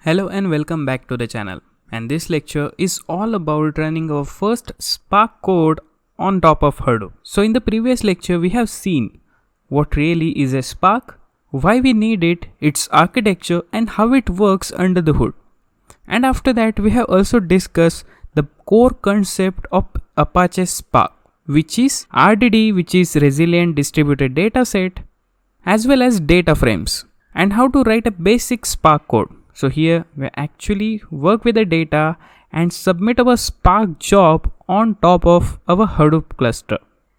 Hello and welcome back to the channel, and this lecture is all about running our first Spark code on top of Hadoop. So in the previous lecture we have seen what really is a Spark, why we need it, its architecture and how it works under the hood. And after that we have also discussed the core concept of Apache Spark, which is RDD, which is Resilient Distributed Dataset, as well as DataFrames, and how to write a basic Spark code. So here we actually work with the data and submit our Spark job on top of our Hadoop cluster.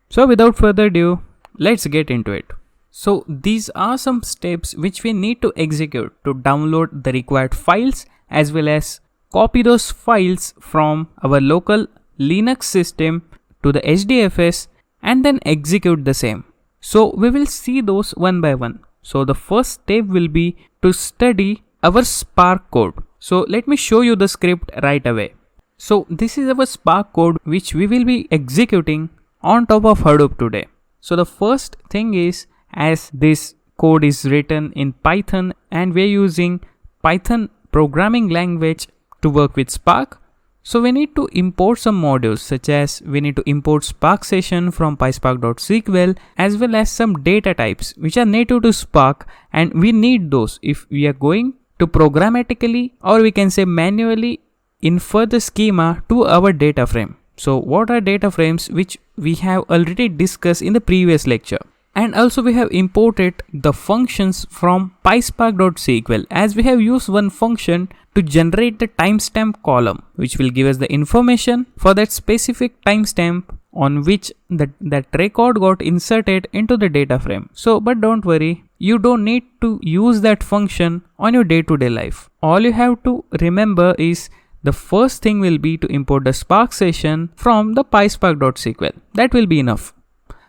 So without further ado, let's get into it. So these are some steps which we need to execute to download the required files as well as copy those files from our local Linux system to the HDFS and then execute the same. So we will see those one by one. So the first step will be to study our Spark code. So let me show you the script right away. So this is our Spark code which we will be executing on top of Hadoop today. So the first thing is, as this code is written in Python and we're using Python programming language to work with Spark, so we need to import some modules, such as we need to import Spark session from PySpark.sql as well as some data types which are native to Spark, and we need those if we are going to programmatically, or we can say manually, infer the schema to our data frame. So what are data frames, which we have already discussed in the previous lecture. And also we have imported the functions from PySpark.sql, as we have used one function to generate the timestamp column, which will give us the information for that specific timestamp on which that record got inserted into the data frame. So but don't worry, you don't need to use that function on your day-to-day life. All you have to remember is the first thing will be to import the Spark session from the PySpark.sql. That will be enough.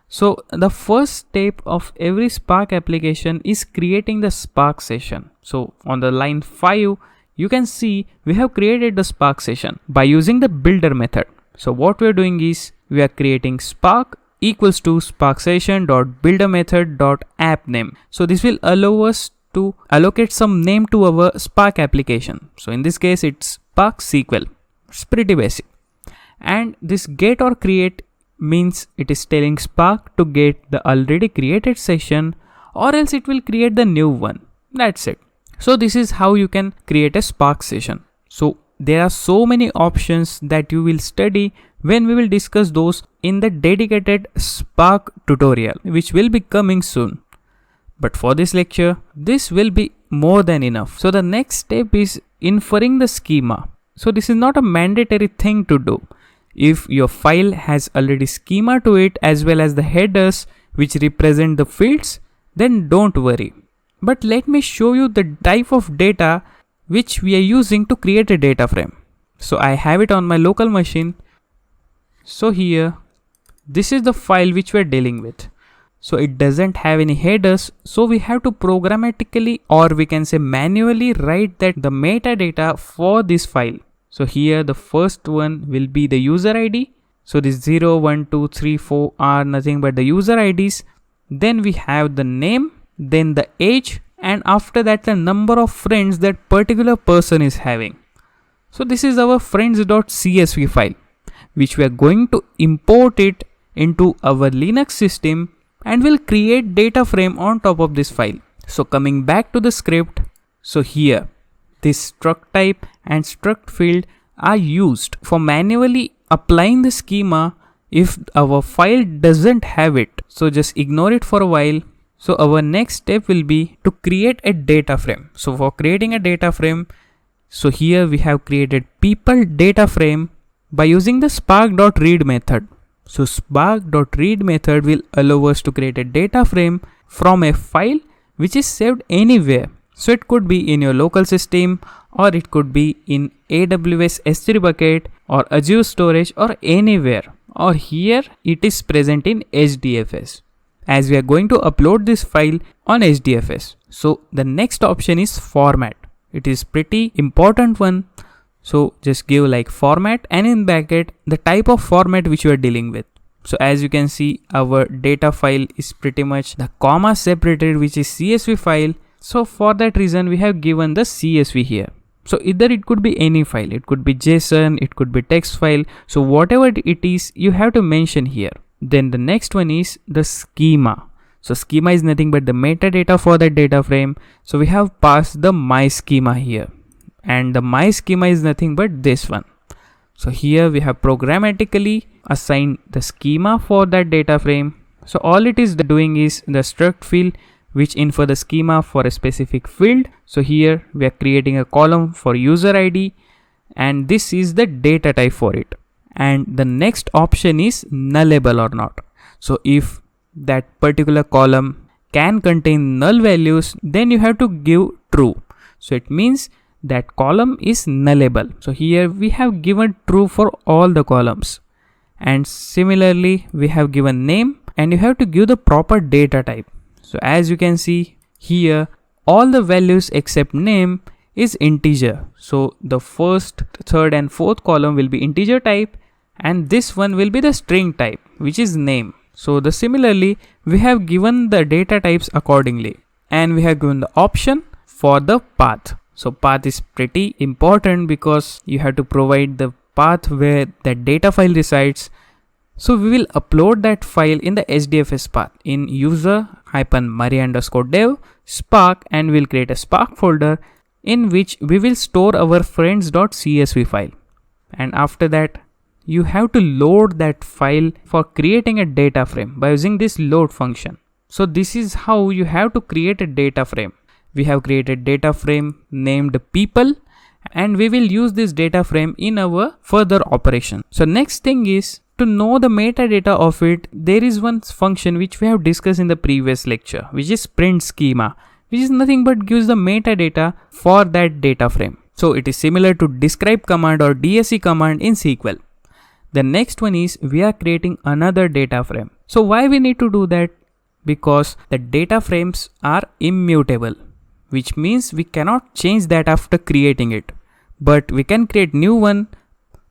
So the first step of every Spark application is creating the Spark session. So on the line 5, you can see we have created the Spark session by using the builder method. So what we are doing is we are creating Spark equals to Spark session dot builder method dot app name. So this will allow us to allocate some name to our Spark application. So in this case it's Spark SQL. It's pretty basic. And this get or create means it is telling Spark to get the already created session, or else it will create the new one. That's it. So this is how you can create a Spark session. So there are so many options that you will study when we will discuss those in the dedicated Spark tutorial, which will be coming soon. But for this lecture, this will be more than enough. So the next step is inferring the schema. So this is not a mandatory thing to do. If your file has already schema to it as well as the headers which represent the fields, then don't worry. But let me show you the type of data which we are using to create a data frame. So I have it on my local machine. So here, this is the file which we are dealing with. So it doesn't have any headers, so we have to programmatically, or we can say manually, write that the metadata for this file. So here the first one will be the user ID. So this 0, 1, 2, 3, 4 are nothing but the user IDs. Then we have the name, then the age, and after that the number of friends that particular person is having. So this is our friends.csv file, which we are going to import it into our Linux system and will create data frame on top of this file. So coming back to the script, so here this struct type and struct field are used for manually applying the schema if our file doesn't have it. So just ignore it for a while. So our next step will be to create a data frame. So for creating a data frame, so here we have created people data frame by using the spark.read method. So spark.read method will allow us to create a data frame from a file which is saved anywhere. So it could be in your local system, or it could be in AWS S3 bucket or Azure storage or anywhere, or here it is present in HDFS, as we are going to upload this file on HDFS. So the next option is format. It is pretty important one. So just give like format and in bracket the type of format which you are dealing with. So as you can see, our data file is pretty much the comma separated, which is CSV file. So for that reason, we have given the CSV here. So either it could be any file, it could be JSON, it could be text file. So whatever it is, you have to mention here. Then the next one is the schema. So schema is nothing but the metadata for that data frame. So we have passed the my schema here, and the my schema is nothing but this one. So here we have programmatically assigned the schema for that data frame. So all it is doing is the struct field which infer the schema for a specific field. So here we are creating a column for user ID, and this is the data type for it. And the next option is nullable or not. So if that particular column can contain null values, then you have to give true. So it means that column is nullable. So here we have given true for all the columns. And similarly, we have given name, and you have to give the proper data type. So as you can see here, all the values except name is integer. So the first, third and fourth column will be integer type, and this one will be the string type, which is name. So similarly, we have given the data types accordingly, and we have given the option for the path. So path is pretty important because you have to provide the path where that data file resides. So we will upload that file in the HDFS path in user-mari_dev Spark, and we'll create a Spark folder in which we will store our friends.csv file. And after that, you have to load that file for creating a data frame by using this load function. So this is how you have to create a data frame. We have created data frame named people, and we will use this data frame in our further operation. So next thing is to know the metadata of it. There is one function which we have discussed in the previous lecture, which is print schema, which is nothing but gives the metadata for that data frame. So it is similar to describe command or DSC command in SQL. The next one is we are creating another data frame. So why we need to do that? Because the data frames are immutable, which means we cannot change that after creating it, but we can create new one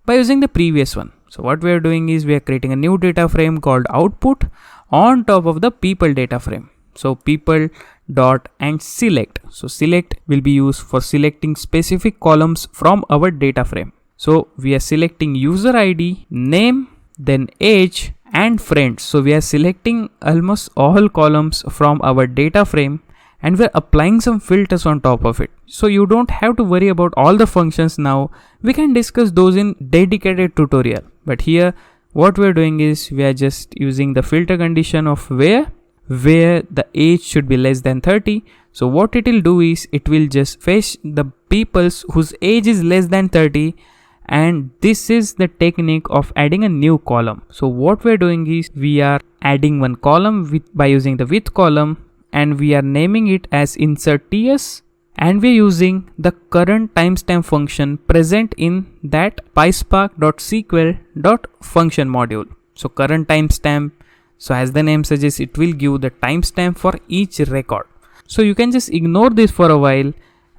by using the previous one. So what we are doing is we are creating a new data frame called output on top of the people data frame. So people dot and select. So select will be used for selecting specific columns from our data frame. So we are selecting user ID, name, then age and friends. So we are selecting almost all columns from our data frame, and we're applying some filters on top of it. So you don't have to worry about all the functions now. We can discuss those in dedicated tutorial. But here what we're doing is we are just using the filter condition of where the age should be less than 30. So what it will do is it will just fetch the peoples whose age is less than 30. And this is the technique of adding a new column. So what we're doing is we are adding one column by using the with column, and we are naming it as insert ts, and we're using the current timestamp function present in that PySpark.sql.function module. So current timestamp, so as the name suggests, it will give the timestamp for each record. So you can just ignore this for a while,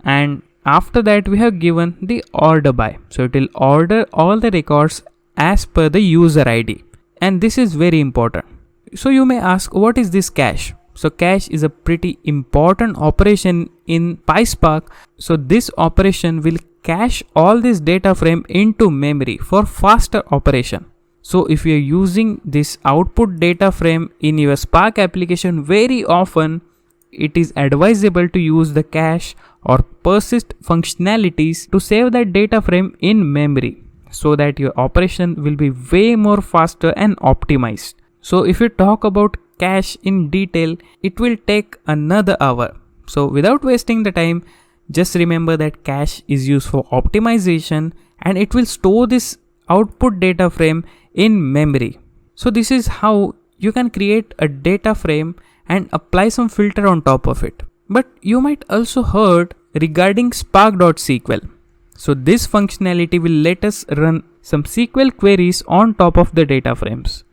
and after that we have given the order by. So it will order all the records as per the user ID, and this is very important. So you may ask, what is this cache? So cache is a pretty important operation in PySpark. So this operation will cache all this data frame into memory for faster operation. So if you are using this output data frame in your Spark application very often, it is advisable to use the cache or persist functionalities to save that data frame in memory, so that your operation will be way more faster and optimized. So if you talk about cache in detail, it will take another hour. So without wasting the time, just remember that cache is used for optimization, and it will store this output data frame in memory. So this is how you can create a data frame and apply some filter on top of it. But you might also heard regarding spark.sql. So this functionality will let us run some SQL queries on top of the data frames.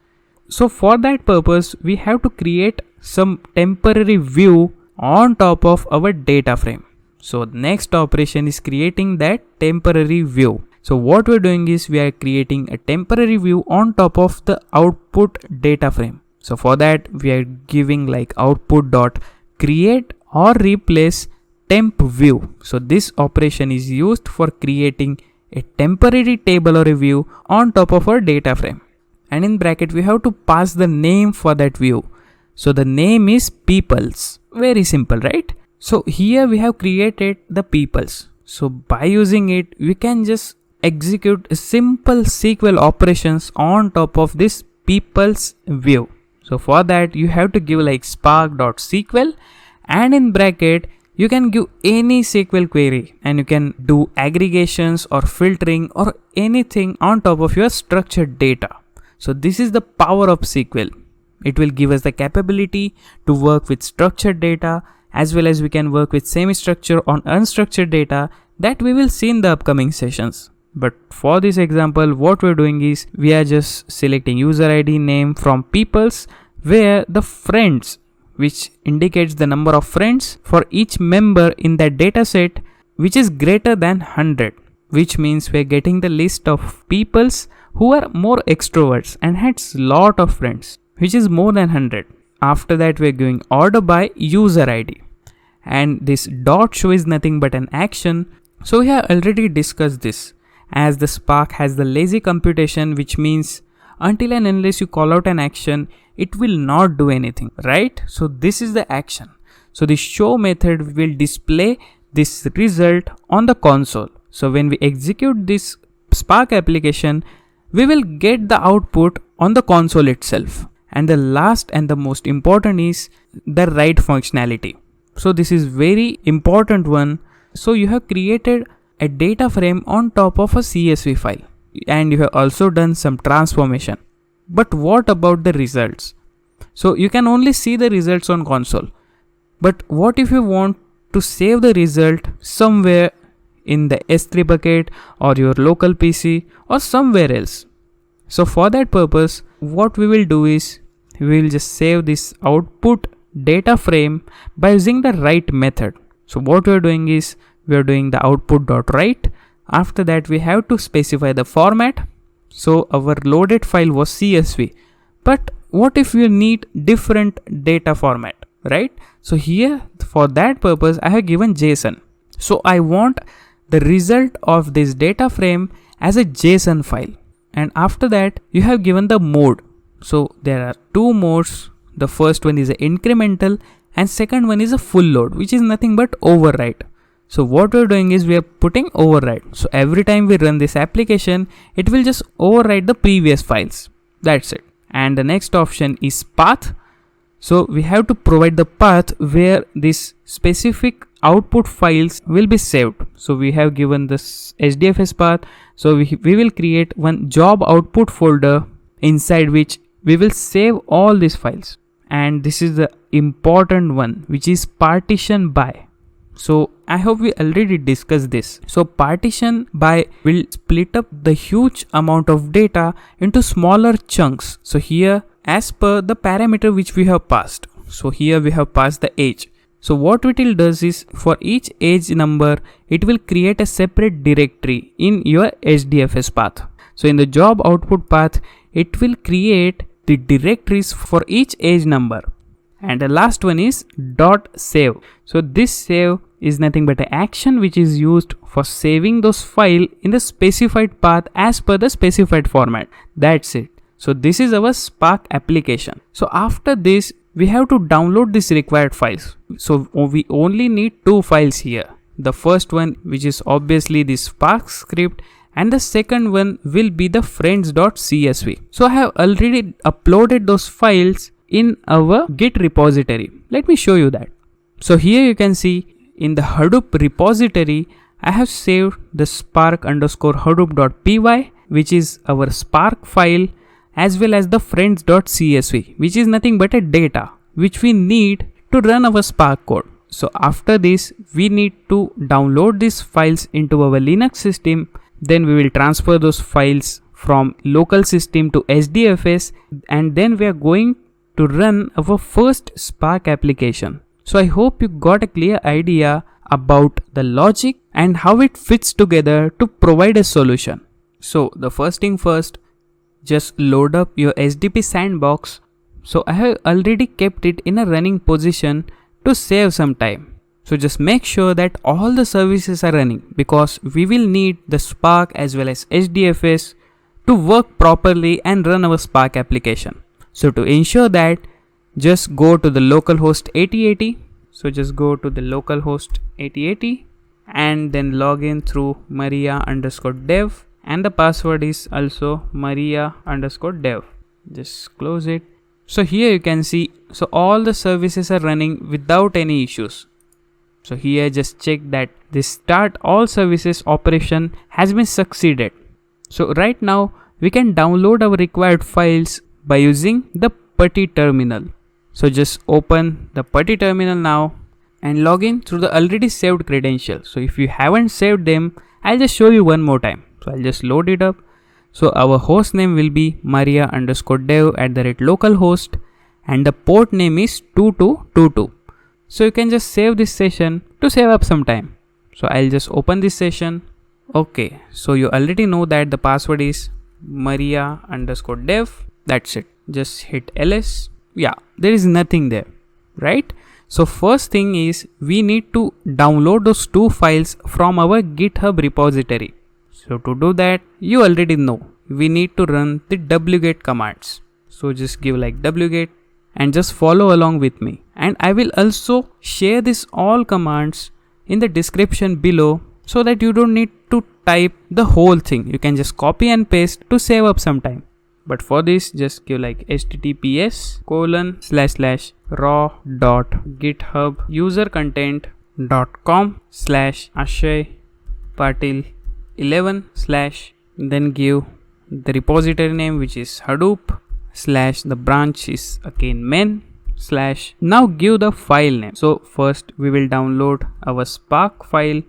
So for that purpose, we have to create some temporary view on top of our data frame. So the next operation is creating that temporary view. So what we're doing is we are creating a temporary view on top of the output data frame. So for that we are giving like output dot create or replace temp view. So this operation is used for creating a temporary table or a view on top of our data frame. And in bracket we have to pass the name for that view. So the name is peoples. Very simple, right? So here we have created the peoples. So by using it, we can just execute simple SQL operations on top of this peoples view. So for that you have to give like spark.sql, and in bracket you can give any SQL query and you can do aggregations or filtering or anything on top of your structured data. So this is the power of SQL. It will give us the capability to work with structured data, as well as we can work with semi-structured on unstructured data that we will see in the upcoming sessions. But for this example, what we're doing is we are just selecting user ID name from peoples, where the friends, which indicates the number of friends for each member in that data set, which is greater than 100, which means we're getting the list of peoples who are more extroverts and has lot of friends, which is more than 100. After that we're going order by user ID, and this dot show is nothing but an action. So we have already discussed this, as the Spark has the lazy computation, which means until and unless you call out an action, it will not do anything, right? So this is the action. So the show method will display this result on the console. So when we execute this Spark application, we will get the output on the console itself. And the last and the most important is the write functionality. So this is very important one. So you have created a data frame on top of a CSV file, and you have also done some transformation. But what about the results? So you can only see the results on console. But what if you want to save the result somewhere in the S3 bucket or your local PC or somewhere else? So for that purpose, what we will do is we will just save this output data frame by using the write method. So what we are doing is we are doing the output.write. After that we have to specify the format. So our loaded file was CSV, but what if you need different data format, right? So here for that purpose I have given JSON. So I want the result of this data frame as a JSON file. And after that you have given the mode. So there are two modes. The first one is an incremental and second one is a full load, which is nothing but overwrite. So what we're doing is we are putting overwrite. So every time we run this application, it will just overwrite the previous files. That's it. And the next option is path. So we have to provide the path where this specific output files will be saved. So we have given this HDFS path. So we will create one job output folder inside which we will save all these files. And this is the important one, which is partition by. So I hope we already discussed this. So partition by will split up the huge amount of data into smaller chunks. So here as per the parameter which we have passed. So here we have passed the age. So what it will does is for each age number, it will create a separate directory in your HDFS path. So in the job output path, it will create the directories for each age number. And the last one is .save. So this save is nothing but an action which is used for saving those files in the specified path as per the specified format. That's it. So this is our Spark application. So after this, we have to download these required files. So we only need two files here. The first one, which is obviously the Spark script, and the second one will be the friends.csv. So I have already uploaded those files in our Git repository. Let me show you that. So here you can see in the Hadoop repository, I have saved the spark_hadoop.py, which is our Spark file, as well as the friends.csv, which is nothing but a data which we need to run our Spark code. So after this, we need to download these files into our Linux system. Then we will transfer those files from local system to HDFS, and then we are going to run our first Spark application. So I hope you got a clear idea about the logic and how it fits together to provide a solution. So the first thing first, just load up your SDP sandbox. So I have already kept it in a running position to save some time. So just make sure that all the services are running, because we will need the Spark as well as HDFS to work properly and run our Spark application. So to ensure that, just go to the localhost 8080. So just go to the localhost 8080 and then log in through maria_dev, and the password is also maria_dev. Just close it. So here you can see, so all the services are running without any issues. So here just check that this start all services operation has been succeeded. So right now we can download our required files by using the PuTTY terminal. So just open the PuTTY terminal now and log in through the already saved credentials. So if you haven't saved them, I'll just show you one more time. So I'll just load it up. So our host name will be maria_dev@localhost and the port name is 2222. So you can just save this session to save up some time. So I'll just open this session. Okay, so you already know that the password is maria_dev. That's it. Just hit ls. Yeah, there is nothing there, right? So first thing is we need to download those two files from our GitHub repository. So to do that, you already know we need to run the wget commands. So just give like wget and just follow along with me. And I will also share this all commands in the description below so that you don't need to type the whole thing. You can just copy and paste to save up some time. But for this, just give like https://raw.github/user-content.com/ashaypatil11/ then give the repository name, which is Hadoop, / the branch is again main / now give the file name. So first we will download our Spark file.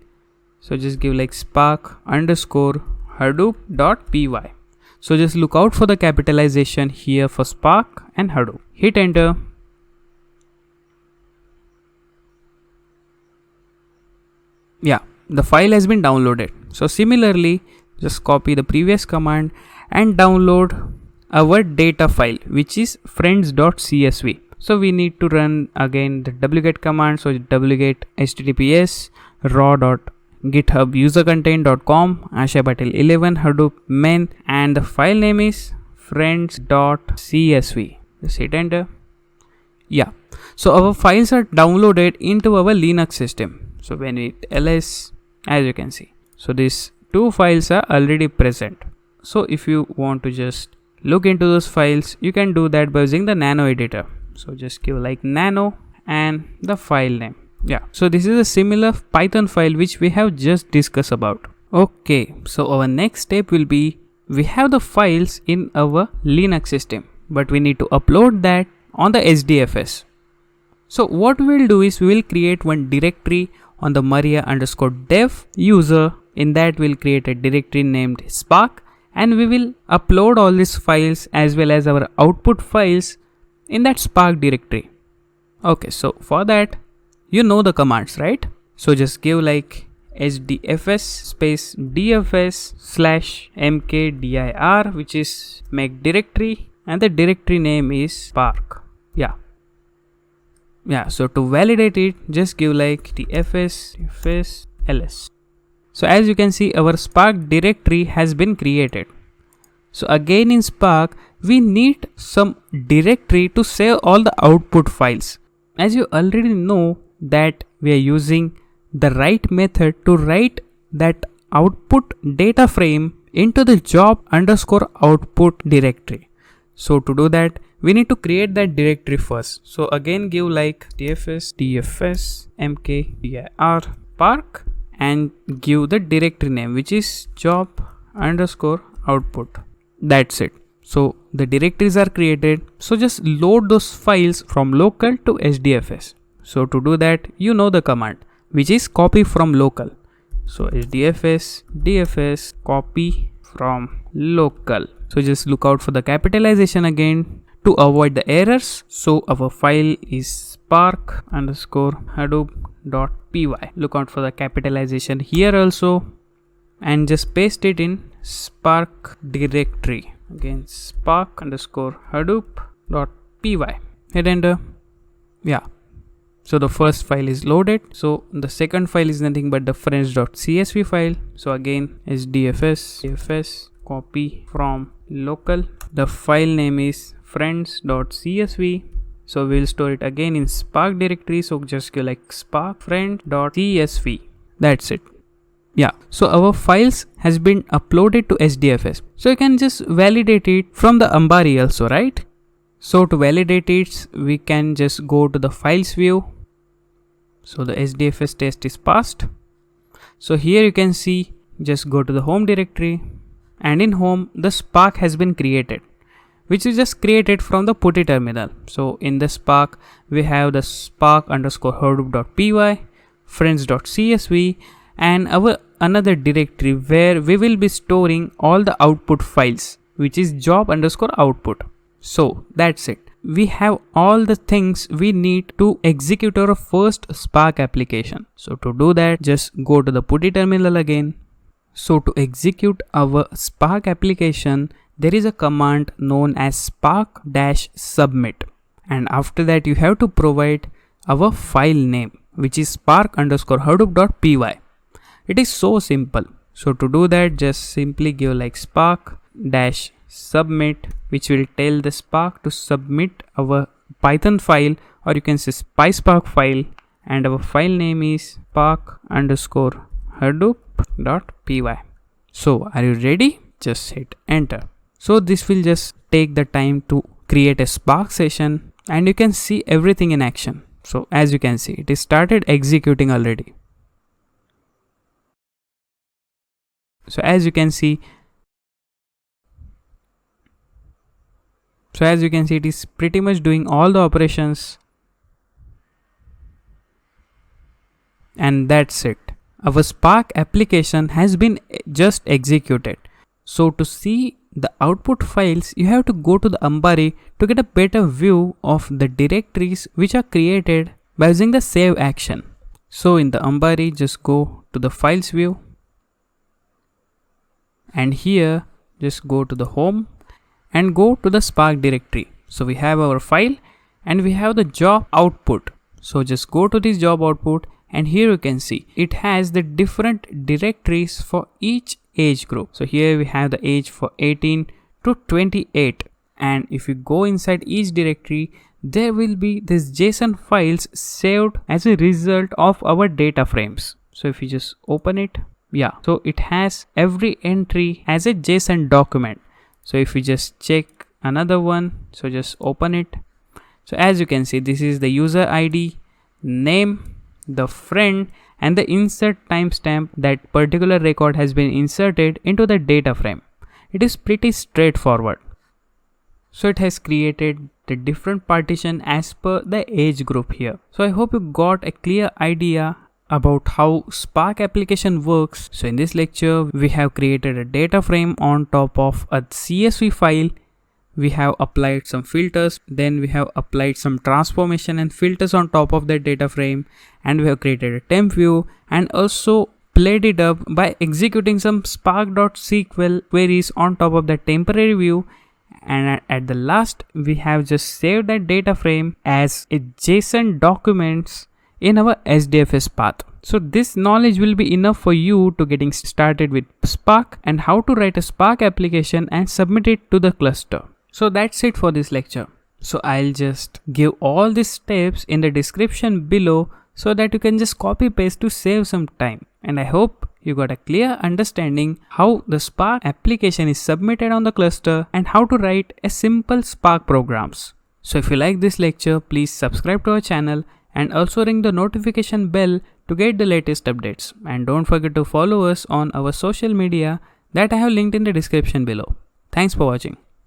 So just give like spark_hadoop.py. So just look out for the capitalization here for Spark and Hadoop. Hit enter. Yeah, the file has been downloaded. So similarly, just copy the previous command and download our data file, which is friends.csv. So we need to run again the wget command. So wget https raw.github/user-content.com /ashaypatil11 Hadoop main, and the file name is friends.csv. Just hit enter. Yeah, so our files are downloaded into our Linux system. So when we hit ls, as you can see, so these two files are already present. So if you want to just look into those files, you can do that by using the nano editor. So just give like nano and the file name. Yeah, so this is a similar Python file which we have just discussed about. Okay, so our next step will be, we have the files in our Linux system, but we need to upload that on the HDFS. So what we will do is we will create one directory on the maria_dev user. In that we'll create a directory named Spark, and we will upload all these files as well as our output files in that Spark directory. Okay, so for that, you know the commands, right? So just give like HDFS -dfs/mkdir, which is make directory, and the directory name is Spark. Yeah, so to validate it, just give like dfs ls. So as you can see, our Spark directory has been created. So again in Spark, we need some directory to save all the output files. As you already know that we are using the right method to write that output data frame into the job_output directory. So to do that, we need to create that directory first. So again give like dfs mkdir Spark and give the directory name, which is job_output. That's it. So the directories are created. So just load those files from local to HDFS. So to do that, you know the command, which is copyFromLocal. So HDFS dfs copyFromLocal. So just look out for the capitalization again to avoid the errors. So our file is Spark_Hadoop .py. Look out for the capitalization here also, and just paste it in Spark directory. Again, Spark _ Hadoop.py. Hit enter. Yeah. So the first file is loaded. So the second file is nothing but the friends.csv file. So again, HDFS copy from local. The file name is friends.csv. So we'll store it again in Spark directory. So just go like Spark friend.csv. That's it. Yeah. So our files has been uploaded to HDFS. So you can just validate it from the Ambari also, right? So to validate it, we can just go to the files view. So the HDFS test is passed. So here you can see, just go to the home directory, and in home the Spark has been created, which is just created from the putty terminal. So in the Spark we have the Spark _ Hadoop.py, friends.csv, and our another directory where we will be storing all the output files, which is job _ output. So that's it. We have all the things we need to execute our first Spark application. So to do that, just go to the putty terminal again. So to execute our Spark application, there is a command known as spark-submit, and after that you have to provide our file name, which is spark _ Hadoop.py. It is so simple. So to do that, just simply give like spark-submit, which will tell the Spark to submit our Python file, or you can say PySpark file, and our file name is spark _ Hadoop.py. So are you ready? Just hit enter. So this will just take the time to create a Spark session, and you can see everything in action. So as you can see, it is started executing already. So as you can see, it is pretty much doing all the operations, and that's it. Our Spark application has been just executed. So to see the output files, you have to go to the Ambari to get a better view of the directories which are created by using the save action. So in the Ambari, just go to the files view, and here just go to the home and go to the Spark directory. So we have our file and we have the job output. So just go to this job output, and here you can see it has the different directories for each age group. So here we have the age for 18 to 28, and if you go inside each directory, there will be this JSON files saved as a result of our data frames. So if you just open it, yeah, so it has every entry as a JSON document. So if you just check another one, so just open it. So as you can see, this is the user ID, name, the friend, and the insert timestamp that particular record has been inserted into the data frame. It is pretty straightforward. So it has created the different partition as per the age group here. So I hope you got a clear idea about how Spark application works. So in this lecture, we have created a data frame on top of a CSV file. We have applied some filters, then we have applied some transformation and filters on top of that data frame, and we have created a temp view and also played it up by executing some spark.sql queries on top of the temporary view. And at the last, we have just saved that data frame as a JSON documents in our HDFS path. So this knowledge will be enough for you to getting started with Spark and how to write a Spark application and submit it to the cluster. So that's it for this lecture. So I'll just give all these steps in the description below so that you can just copy paste to save some time. And I hope you got a clear understanding how the Spark application is submitted on the cluster and how to write a simple Spark programs. So if you like this lecture, please subscribe to our channel and also ring the notification bell to get the latest updates. And don't forget to follow us on our social media that I have linked in the description below. Thanks for watching.